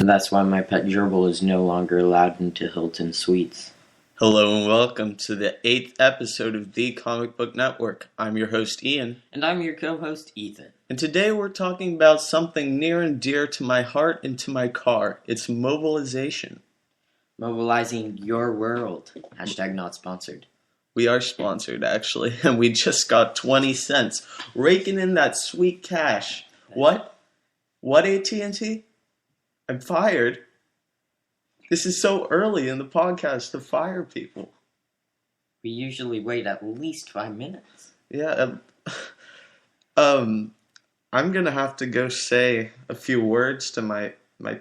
And that's why my pet gerbil is no longer allowed into Hilton Suites. Hello and welcome to the 8th episode of The Comic Book Network. I'm your host, Ian. And I'm your co-host, Ethan. And today we're talking about something near and dear to my heart and to my car. It's mobilization. Mobilizing your world. Hashtag not sponsored. We are sponsored, actually, and we just got 20 cents. Raking in that sweet cash. What? What, AT&T? I'm fired. This is so early in the podcast to fire people. We usually wait at least 5 minutes. Yeah. I'm going to have to go say a few words to my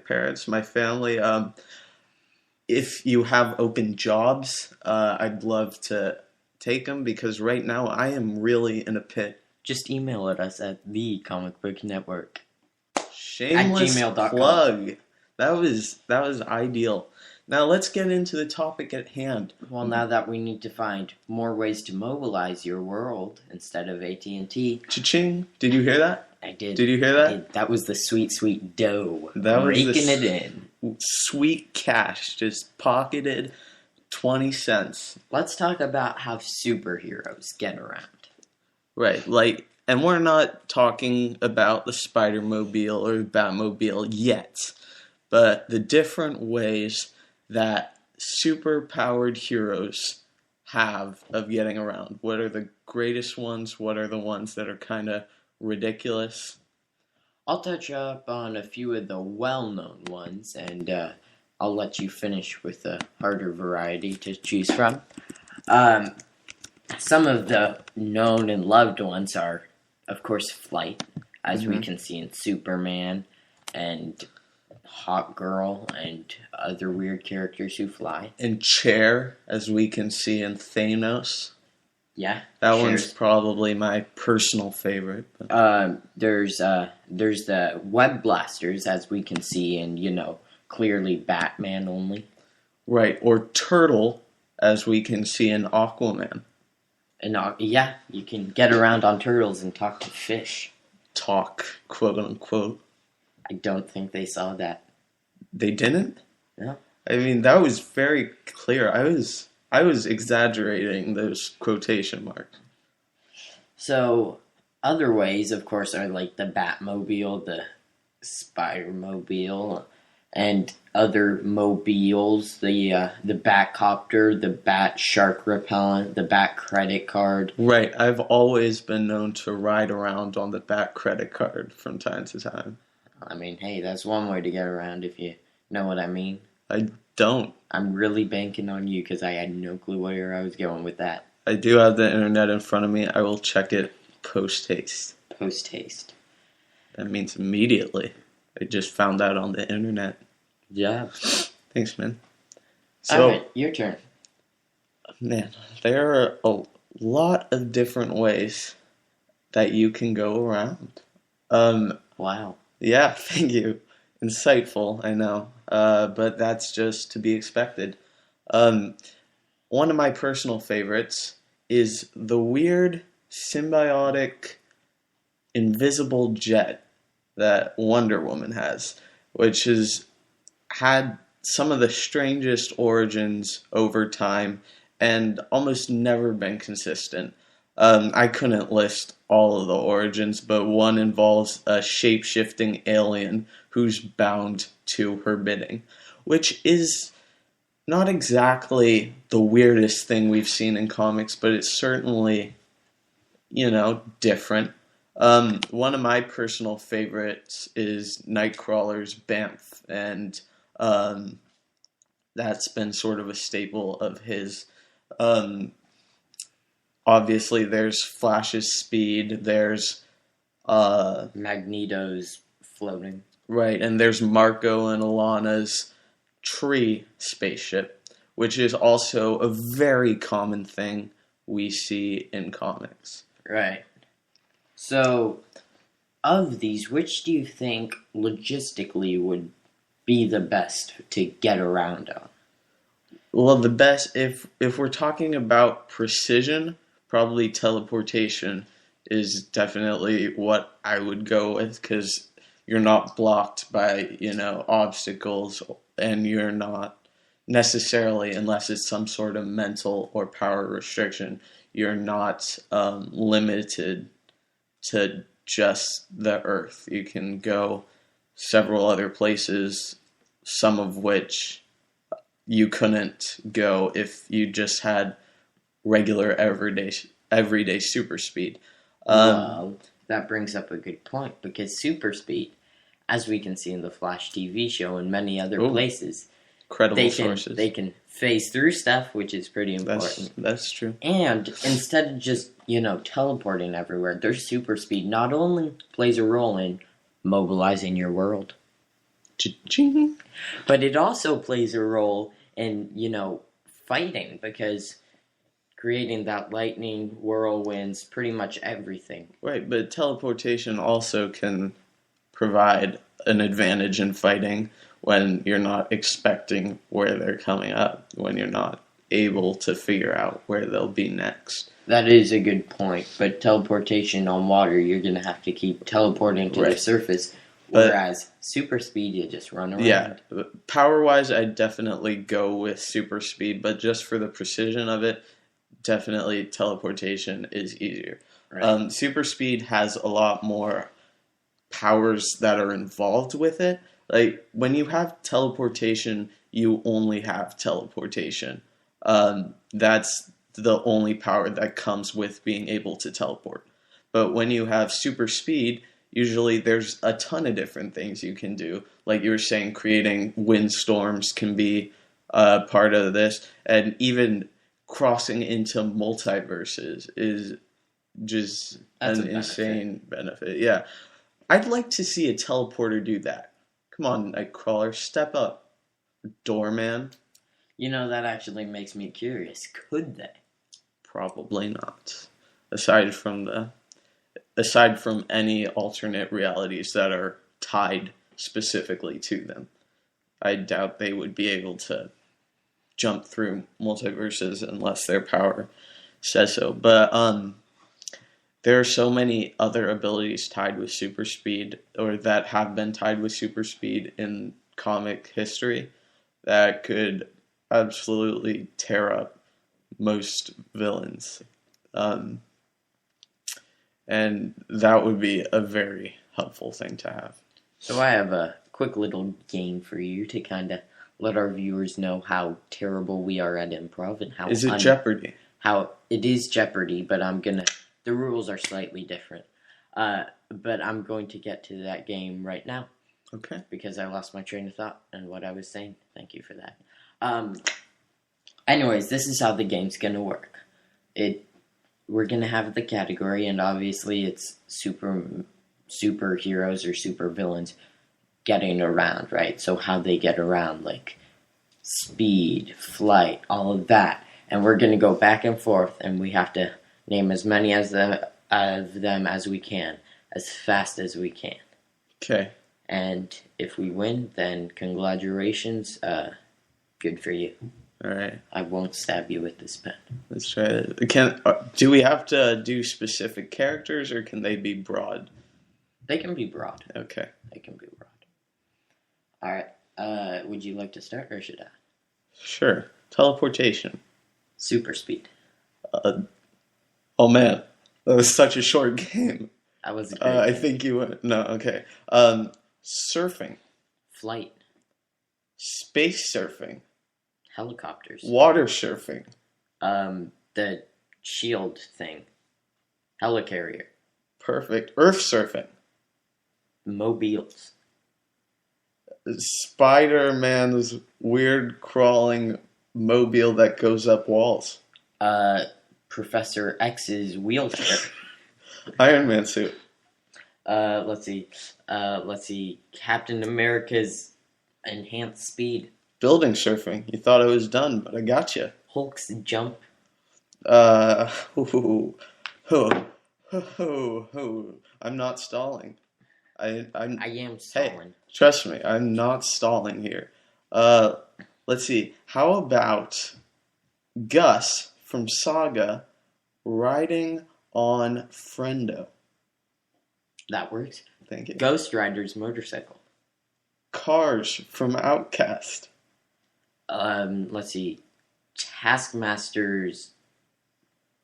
parents, my family. If you have open jobs, I'd love to take them because right now I am really in a pit. Just email at us at The Comic Book Network. Shameless plug. That was ideal. Now let's get into the topic at hand. Well, now that we need to find more ways to mobilize your world instead of AT&T. Cha-ching! Did you hear that? I did. Did you hear that? That was the sweet, sweet dough. That was raking it in. Sweet cash, just pocketed 20 cents. Let's talk about how superheroes get around. Right, and we're not talking about the Spider-Mobile or the Batmobile yet, but the different ways that super-powered heroes have of getting around. What are the greatest ones? What are the ones that are kind of ridiculous? I'll touch up on a few of the well-known ones, and I'll let you finish with the harder variety to choose from. Some of the known and loved ones are, of course, flight, as we can see in Superman and Hawk Girl and other weird characters who fly. And chair, as we can see in Thanos. Yeah. That one's probably my personal favorite. There's the web blasters, as we can see in, clearly Batman only. Right, or turtle, as we can see in Aquaman. And yeah, you can get around on turtles and talk to fish. Talk, quote unquote. I don't think they saw that. They didn't? No. I mean, that was very clear. I was exaggerating those quotation marks. So, other ways, of course, are like the Batmobile, the Spider-Mobile, and other mobiles, the Batcopter, the Bat Shark Repellent, the Bat Credit Card. Right, I've always been known to ride around on the Bat Credit Card from time to time. I mean, hey, that's one way to get around if you know what I mean. I don't. I'm really banking on you because I had no clue where I was going with that. I do have the internet in front of me. I will check it post-haste. Post-haste. That means immediately. I just found out on the internet. Yeah. Thanks, man. So, all right, your turn. Man, there are a lot of different ways that you can go around. Wow. Yeah, thank you. Insightful, I know. But that's just to be expected. One of my personal favorites is the weird symbiotic invisible jet that Wonder Woman has, which has had some of the strangest origins over time and almost never been consistent. I couldn't list all of the origins, but one involves a shape-shifting alien who's bound to her bidding, which is not exactly the weirdest thing we've seen in comics, but it's certainly, different. One of my personal favorites is Nightcrawler's Banff, and that's been sort of a staple of his. Obviously, there's Flash's speed, there's Magneto's floating. Right, and there's Marco and Alana's tree spaceship, which is also a very common thing we see in comics. Right. So, of these, which do you think logistically would be the best to get around on? Well, the best, if we're talking about precision, probably teleportation is definitely what I would go with, because you're not blocked by, obstacles, and you're not necessarily, unless it's some sort of mental or power restriction, you're not limited to just the Earth. You can go several other places, some of which you couldn't go if you just had regular everyday super speed. Well, that brings up a good point, because super speed, as we can see in the Flash TV show and many other places, credible sources, they can phase through stuff, which is pretty important. That's true. And instead of just, teleporting everywhere, their super speed not only plays a role in mobilizing your world, Cha-ching. but it also plays a role in, fighting, because creating that lightning, whirlwinds, pretty much everything. Right, but teleportation also can provide an advantage in fighting when you're not expecting where they're coming up, when you're not able to figure out where they'll be next. That is a good point, but teleportation on water, you're going to have to keep teleporting to the surface, whereas super speed, you just run around. Yeah, power-wise, I'd definitely go with super speed, but just for the precision of it, definitely teleportation is easier. Right. Super speed has a lot more powers that are involved with it. Like, when you have teleportation, you only have teleportation. That's the only power that comes with being able to teleport. But when you have super speed, usually there's a ton of different things you can do. Like you were saying, creating windstorms can be part of this, and even crossing into multiverses is just an insane benefit. Yeah. I'd like to see a teleporter do that. Come on, Nightcrawler, step up. Doorman. That actually makes me curious. Could they? Probably not. Aside from any alternate realities that are tied specifically to them, I doubt they would be able to jump through multiverses unless their power says so. But there are so many other abilities tied with super speed, or that have been tied with super speed in comic history, that could absolutely tear up most villains. And that would be a very helpful thing to have. So I have a quick little game for you to kind of let our viewers know how terrible we are at improv, and how... Is it Jeopardy? How it is Jeopardy, but the rules are slightly different. But I'm going to get to that game right now. Okay. Because I lost my train of thought and what I was saying. Thank you for that. Anyways, this is how the game's going to work. We're going to have the category, and obviously it's superheroes or super villains getting around, right? So how they get around, like speed, flight, all of that. And we're going to go back and forth, and we have to name as many of them as we can, as fast as we can. Okay. And if we win, then congratulations. Good for you. All right. I won't stab you with this pen. Let's try it. Do we have to do specific characters, or can they be broad? They can be broad. Okay. They can be broad. All right. Would you like to start, or should I? Sure. Teleportation. Super speed. Oh man, that was such a short game. That was a great game. I think you went. No, okay. Surfing. Flight. Space surfing. Helicopters. Water surfing. The shield thing. Helicarrier. Perfect. Earth surfing. Mobiles. Spider-Man's weird crawling mobile that goes up walls. Professor X's wheelchair. Iron Man suit. Let's see. Captain America's enhanced speed. Building surfing. You thought I was done, but I got you. Hulk's jump. I'm not stalling. I am stalling. Hey, trust me, I'm not stalling here. Let's see. How about Gus from Saga riding on Friendo? That works. Thank you. Ghost Rider's motorcycle. Cars from Outcast. Let's see. Taskmaster's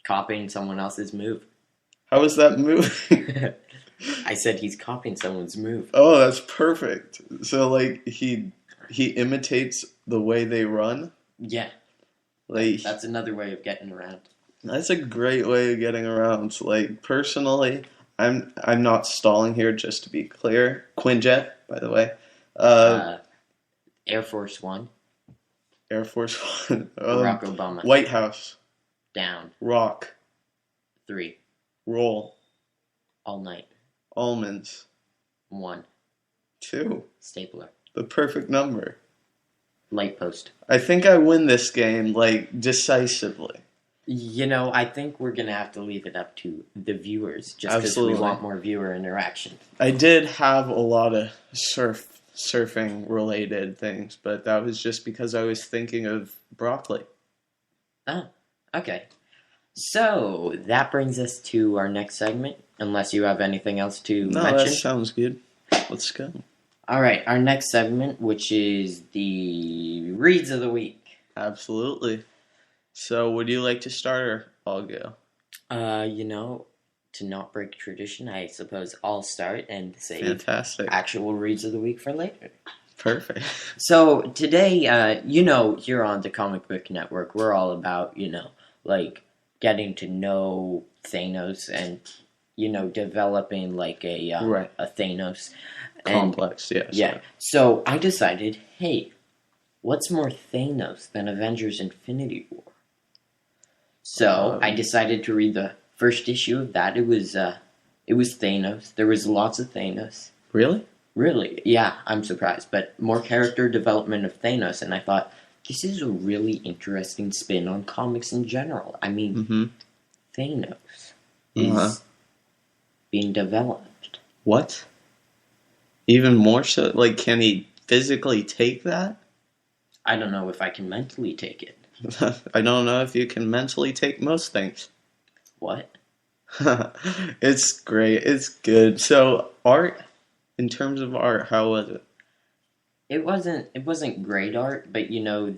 copying someone else's move. How is that moving? I said he's copying someone's move. Oh, that's perfect. So, like, he imitates the way they run? Yeah. Like, that's another way of getting around. That's a great way of getting around. Like, personally, I'm not stalling here, just to be clear. Quinjet, by the way. Air Force One. Air Force One. Barack Obama. White House. Down. Rock. 3. Roll. All Night. Almonds. 1. 2. Stapler. The perfect number. Light Post. I think I win this game, like, decisively. You know, I think we're going to have to leave it up to the viewers, just because we want more viewer interaction. I did have a lot of surfing-related things, but that was just because I was thinking of broccoli. Oh, okay. So, that brings us to our next segment, unless you have anything else to mention. No, that sounds good. Let's go. All right, our next segment, which is the Reads of the Week. Absolutely. So, would you like to start, or I'll go? You know, to not break tradition, I suppose I'll start and save actual Reads of the Week for later. Perfect. So, today, you know, here on the Comic Book Network, we're all about, you know, like, getting to know Thanos and, you know, developing, like, a Thanos. Complex, yes. Yeah. So, I decided, hey, what's more Thanos than Avengers Infinity War? So, I decided to read the first issue of that. It was Thanos. There was lots of Thanos. Really? Really, yeah, I'm surprised. But more character development of Thanos, and I thought, this is a really interesting spin on comics in general. I mean, Thanos is being developed. What? Even more so? Like, can he physically take that? I don't know if I can mentally take it. I don't know if you can mentally take most things. What? It's great. It's good. So, art, in terms of art, how was it? It wasn't great art, but you know,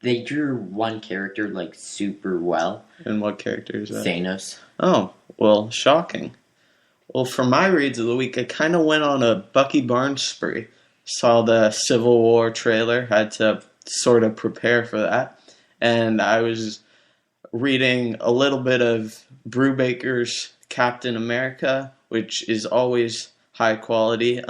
they drew one character like super well. And what character is that? Thanos. Oh, well, shocking. Well, for my reads of the week, I kind of went on a Bucky Barnes spree. Saw the Civil War trailer, had to sort of prepare for that. And I was reading a little bit of Brubaker's Captain America, which is always high quality.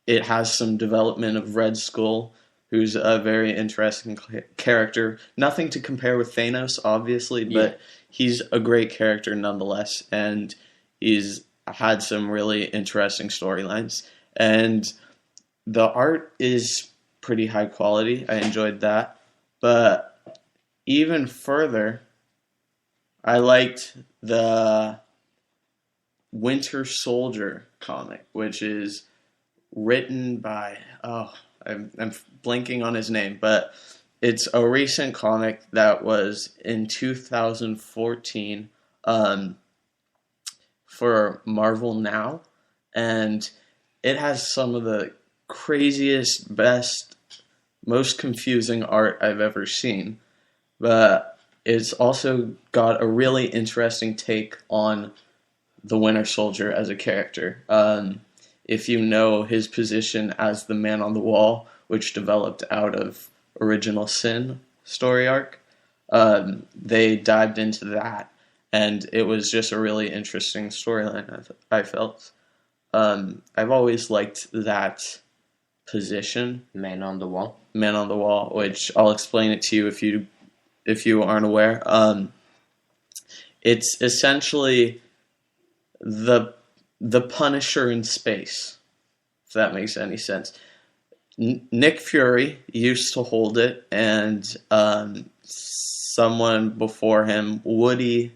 It has some development of Red Skull, who's a very interesting character. Nothing to compare with Thanos, obviously, but he's a great character nonetheless. And he's had some really interesting storylines. And the art is pretty high quality. I enjoyed that. But even further, I liked the Winter Soldier comic, which is written by, I'm blanking on his name, but it's a recent comic that was in 2014 for Marvel Now, and it has some of the craziest, best, most confusing art I've ever seen, but it's also got a really interesting take on the Winter Soldier as a character. If you know his position as the Man on the Wall, which developed out of Original Sin story arc, they dived into that, and it was just a really interesting storyline, I felt. I've always liked that position. Man on the Wall? Man on the Wall, which I'll explain it to you if you aren't aware. It's essentially the Punisher in space, if that makes any sense. Nick Fury used to hold it, and someone before him, Woody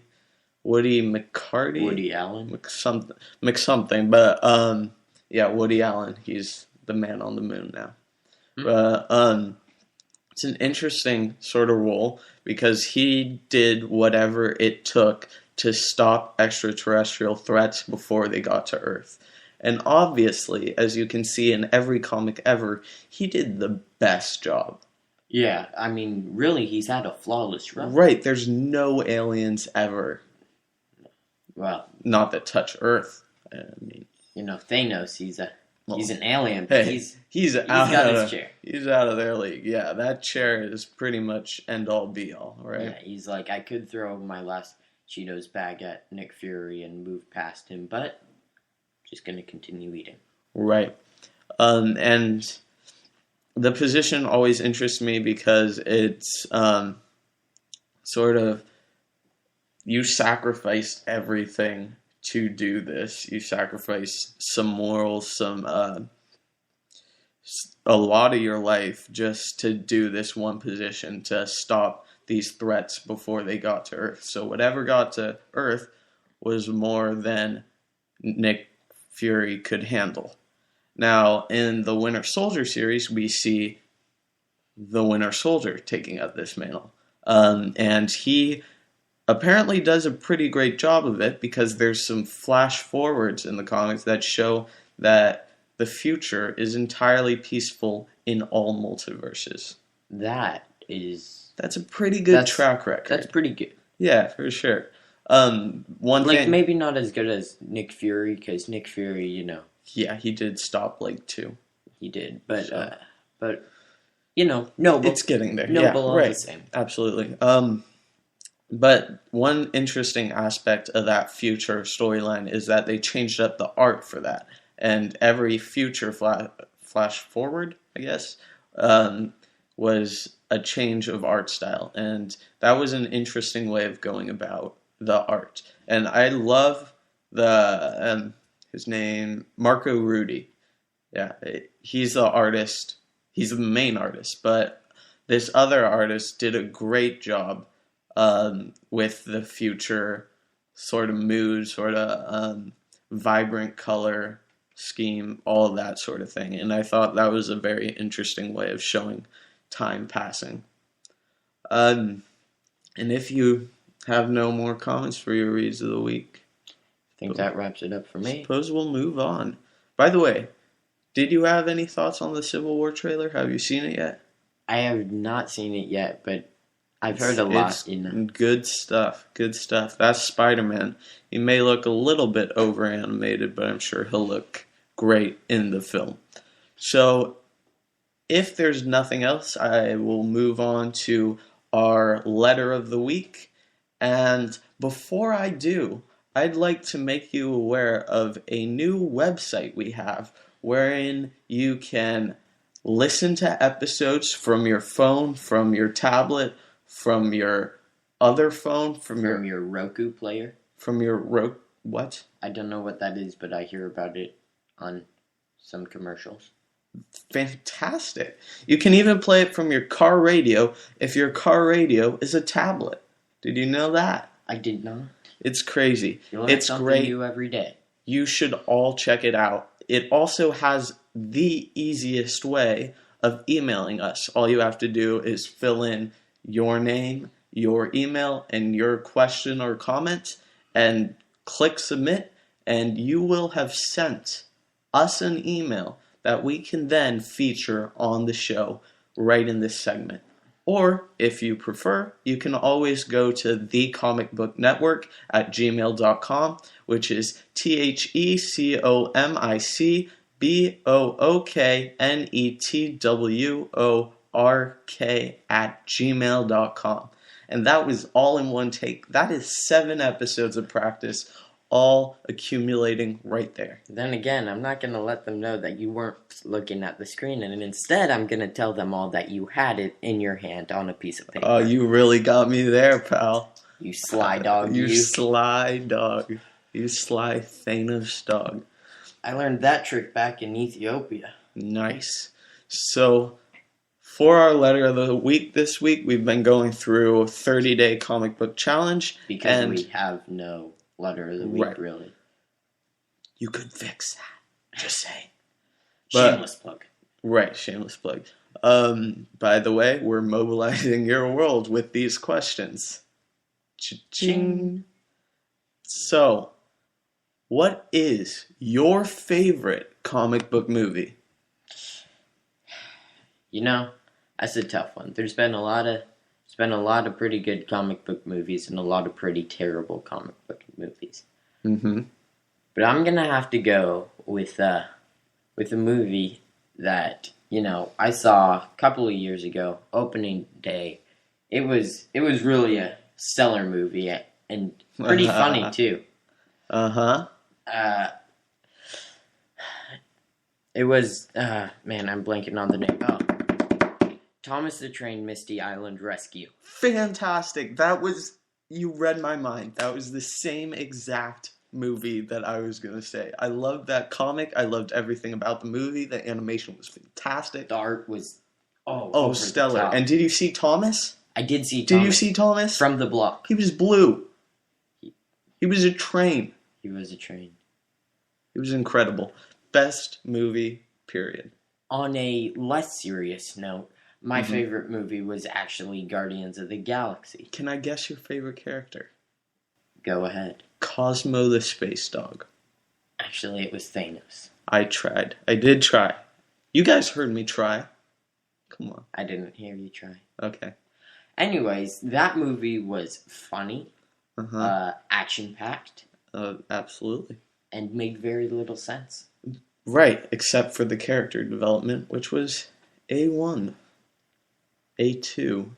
McCarty? Woody Allen? McSomething, but Woody Allen. He's the Man on the Moon now. It's an interesting sort of role because he did whatever it took to stop extraterrestrial threats before they got to Earth. And obviously, as you can see in every comic ever, he did the best job. Yeah, I mean, really, he's had a flawless run. Right, there's no aliens ever. Well, not that touch Earth. I mean, Thanos, he's an alien, but he's got his chair. He's out of their league. Yeah, that chair is pretty much end all be all, right? Yeah, he's like, I could throw my last Cheetos bag at Nick Fury and move past him, but I'm just gonna continue eating. Right. And the position always interests me because it's sort of, you sacrificed everything to do this. You sacrificed some morals, a lot of your life just to do this one position, to stop these threats before they got to Earth. So whatever got to Earth was more than Nick Fury could handle. Now, in the Winter Soldier series, we see the Winter Soldier taking up this mantle. And he apparently does a pretty great job of it, because there's some flash forwards in the comics that show that the future is entirely peaceful in all multiverses. That's a pretty good track record. That's pretty good. Yeah, for sure. Maybe not as good as Nick Fury, because Nick Fury, Yeah, he did stop 2. He did, but So. no, It's getting there. No, yeah, below right. the same. Absolutely. But one interesting aspect of that future storyline is that they changed up the art for that. And every future flash forward, I guess, was a change of art style. And that was an interesting way of going about the art. And I love his name, Marco Rudy. Yeah, he's the artist. He's the main artist. But this other artist did a great job with the future sort of mood, sort of vibrant color scheme, all of that sort of thing. And I thought that was a very interesting way of showing time passing. And if you have no more comments for your reads of the week, I think that wraps it up for me. Suppose we'll move on. By the way, did you have any thoughts on the Civil War trailer? Have you seen it yet? I have not seen it yet, but I've heard a lot. Good stuff. Good stuff. That's Spider-Man. He may look a little bit over-animated, but I'm sure he'll look great in the film. So, if there's nothing else, I will move on to our letter of the week. And before I do, I'd like to make you aware of a new website we have wherein you can listen to episodes from your phone, from your tablet, from your other phone, from your Roku player. From your what? I don't know what that is, but I hear about it on some commercials. Fantastic. You can even play it from your car radio if your car radio is a tablet. Did you know that? I did not. It's crazy. It's great. New every day. You should all check it out. It also has the easiest way of emailing us. All you have to do is fill in your name, your email, and your question or comment, and click submit, and you will have sent us an email that we can then feature on the show right in this segment. Or, if you prefer, you can always go to thecomicbooknetwork@gmail.com, which is thecomicbooknetwork@gmail.com. And that was all in one take. That is 7 episodes of practice, all accumulating right there. Then again, I'm not going to let them know that you weren't looking at the screen, and instead I'm going to tell them all that you had it in your hand on a piece of paper. Oh, you really got me there, pal. You sly dog. You sly dog. You sly Thanos dog. I learned that trick back in Ethiopia. Nice. So, for our letter of the week this week, we've been going through a 30-day comic book challenge. Because we have no letter of the week, really. You could fix that. Just saying. Shameless plug. Right, shameless plug. By the way, we're mobilizing your world with these questions. Cha-ching. So, what is your favorite comic book movie? You know, that's a tough one. There's been a lot of pretty good comic book movies and a lot of pretty terrible comic book movies. Mm-hmm. But I'm gonna have to go with a movie that I saw a couple of years ago, opening day. It was really a stellar movie and pretty funny too. Uh-huh. Uh, it was man, I'm blanking on the name. Oh, Thomas the Train Misty Island Rescue. Fantastic. You read my mind. That was the same exact movie that I was going to say. I loved that comic. I loved everything about the movie. The animation was fantastic. The art was stellar. And did you see Thomas? I did see Thomas. Did you see Thomas? From the block. He was blue. He was a train. He was a train. It was incredible. Best movie, period. On a less serious note, my favorite movie was actually Guardians of the Galaxy. Can I guess your favorite character? Go ahead. Cosmo the Space Dog. Actually, it was Thanos. I tried. I did try. You guys heard me try. Come on. I didn't hear you try. Okay. Anyways, that movie was funny, action-packed. Absolutely. And made very little sense. Right, except for the character development, which was A1, A2,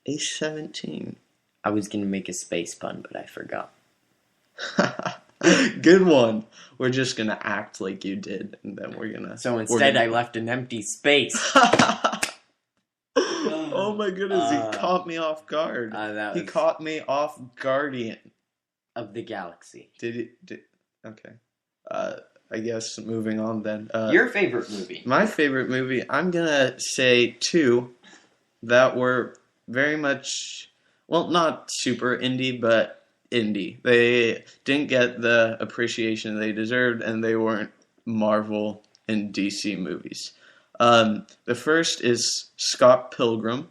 A17. I was going to make a space pun, but I forgot. Good one. We're just going to act like you did, and then we're going to... So instead, I left an empty space. Oh my goodness, he caught me off guard. He caught me off Guardian. Of the Galaxy. Okay. I guess moving on then. Your favorite movie? My favorite movie, I'm going to say two that were very much, well, not super indie, but indie. They didn't get the appreciation they deserved, and they weren't Marvel and DC movies. The first is Scott Pilgrim,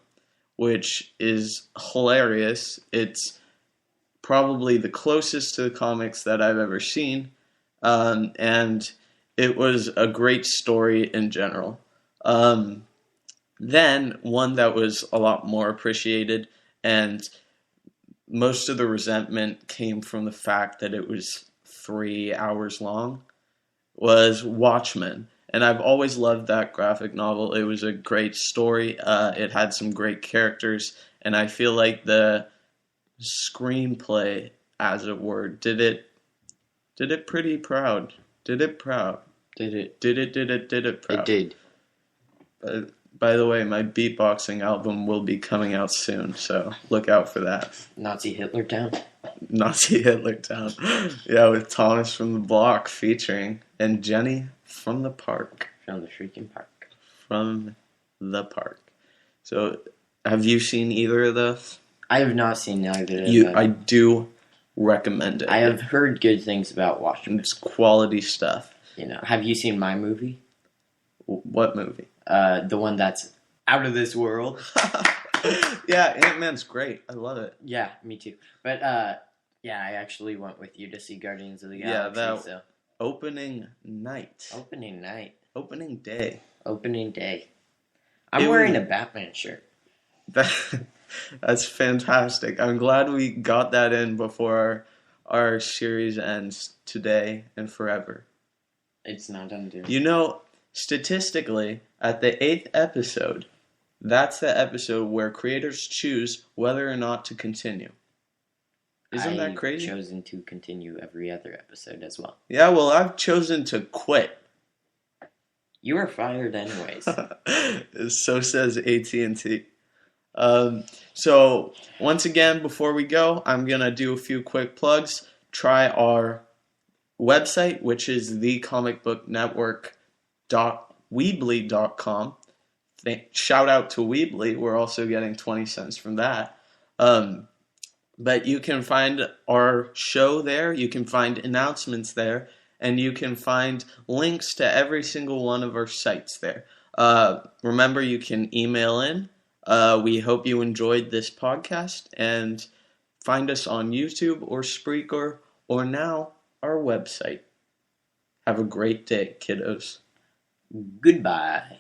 which is hilarious. It's probably the closest to the comics that I've ever seen. And it was a great story in general. Then one that was a lot more appreciated, and most of the resentment came from the fact that it was 3 hours long, was Watchmen. And I've always loved that graphic novel. It was a great story. It had some great characters, and I feel like the screenplay, as it were, did it pretty proud. Did it proud. Did it Proud. It did. By the way, my beatboxing album will be coming out soon, so look out for that. Nazi Hitler Town? Nazi Hitler Town. Yeah, with Thomas from the Block featuring, and Jenny from the park. From the freaking park. From the park. So, have you seen either of those? I have not seen either of them. I do recommend it. I have heard good things about Watchmen. It's quality stuff. Have you seen my movie? What movie? The one that's out of this world. Yeah, Ant-Man's great. I love it. Yeah, me too. But yeah, I actually went with you to see Guardians of the Galaxy. Yeah, that opening night. Opening night. Opening day. Opening day. I'm wearing a Batman shirt. That's fantastic. I'm glad we got that in before our series ends today and forever. It's not done, dude. Statistically, at the 8th episode, that's the episode where creators choose whether or not to continue. Isn't that crazy? I've chosen to continue every other episode as well. Yeah, well, I've chosen to quit. You were fired anyways. So says AT&T. So, once again, before we go, I'm going to do a few quick plugs. Try our website, which is thecomicbooknetwork.weebly.com. Shout out to Weebly. We're also getting 20 cents from that. But you can find our show there. You can find announcements there. And you can find links to every single one of our sites there. Remember, you can email in. We hope you enjoyed this podcast. And find us on YouTube or Spreaker or now our website. Have a great day, kiddos. Goodbye.